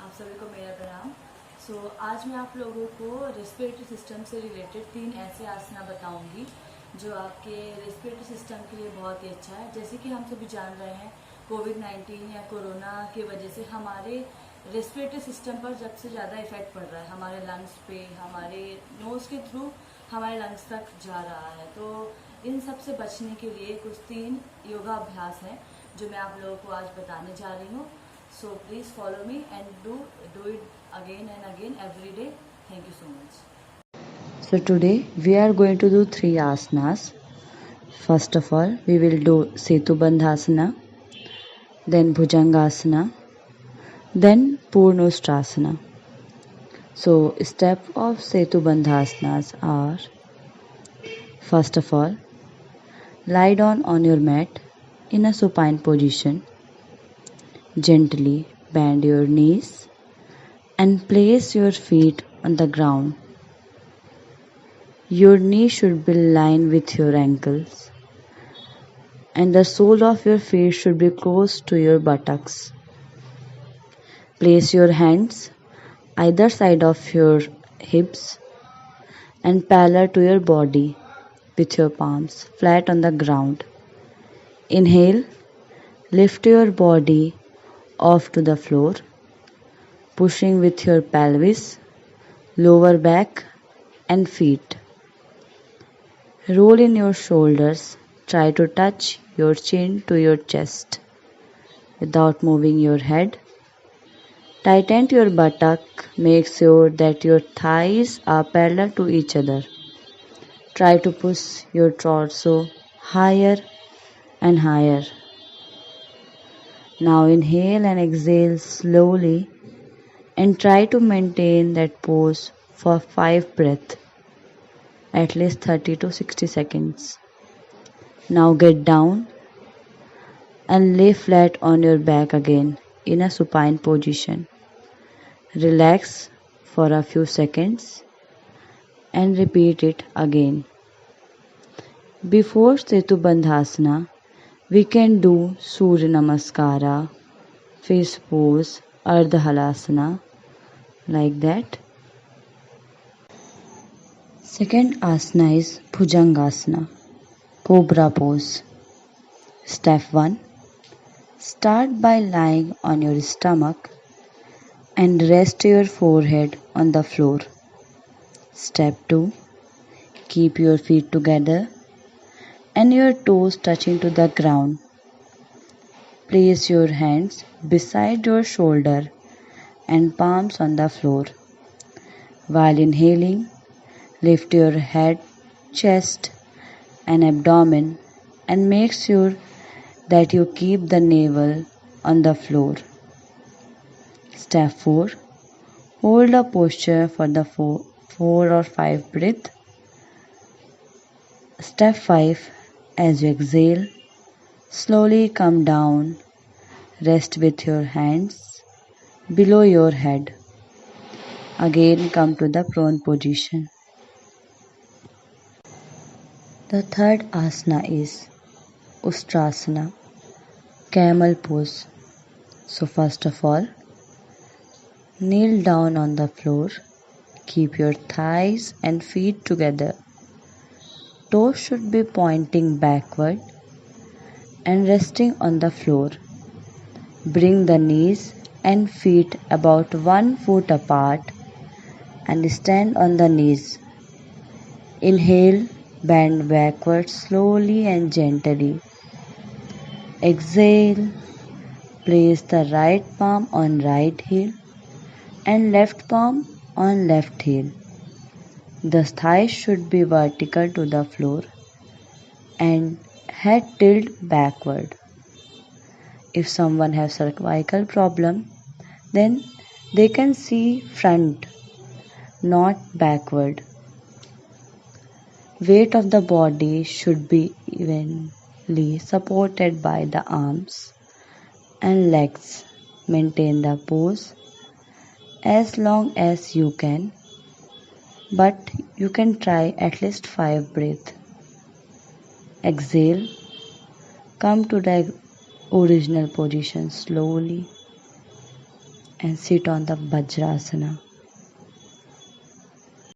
आप सभी को मेरा प्रणाम। आज मैं आप लोगों को रेस्पिरेटरी सिस्टम से रिलेटेड 3 ऐसे आसना बताऊंगी जो आपके रेस्पिरेटरी सिस्टम के लिए बहुत ही अच्छा है। जैसे कि हम सभी जान रहे हैं, कोविड-19 या कोरोना की वजह से हमारे रेस्पिरेटरी सिस्टम पर सबसे ज़्यादा इफेक्ट पड़ रहा है। हमारे लंग्स पे, हमारे नोज़ के थ्रू हमारे लंग्स तक जा रहा है। तो इन सब से बचने के लिए कुछ 3 योगा अभ्यास हैं जो मैं आप लोगों को आज बताने जा रही हूँ। So please follow me and do it again and again every day. Thank you so much. So today we are going to do 3 asanas. First of all, we will do Setubandhasana, then Bhujangasana, then Purnostrasana. So steps of Setubandhasanas are: first of all, lie down on your mat in a supine position. Gently bend your knees and place your feet on the ground. Your knees should be aligned with your ankles, and the sole of your feet should be close to your buttocks. Place your hands either side of your hips and parallel to your body with your palms flat on the ground. Inhale, lift your body off to the floor, pushing with your pelvis, lower back and feet. Roll in your shoulders. Try to touch your chin to your chest without moving your head. Tighten your buttock. Make sure that your thighs are parallel to each other. Try to push your torso higher and higher. Now inhale and exhale slowly and try to maintain that pose for 5 breaths, at least 30 to 60 seconds. Now get down and lay flat on your back again in a supine position. Relax for a few seconds and repeat it again. Before Setubandhasana, we can do Surya Namaskara, face pose, Ardha Halasana, like that. Second asana is Bhujangasana, Cobra pose. Step 1. Start by lying on your stomach and rest your forehead on the floor. Step 2. Keep your feet together and your toes touching to the ground. Place your hands beside your shoulder and palms on the floor. While inhaling, lift your head, chest and abdomen and make sure that you keep the navel on the floor. Step 4. Hold the posture for the 4 or 5 breaths. Step 5. As you exhale, slowly come down. Rest with your hands below your head. Again come to the prone position. The third asana is Ustrasana, camel pose. So first of all, kneel down on the floor. Keep your thighs and feet together. Toes should be pointing backward and resting on the floor. Bring the knees and feet about 1 foot apart and stand on the knees. Inhale, bend backward slowly and gently. Exhale, place the right palm on right heel and left palm on left heel. The thighs should be vertical to the floor and head tilt backward. If someone has cervical problem, then they can see front, not backward. Weight of the body should be evenly supported by the arms and legs. Maintain the pose as long as you can, but you can try at least 5 breaths. Exhale, come to the original position slowly. and sit on the Vajrasana.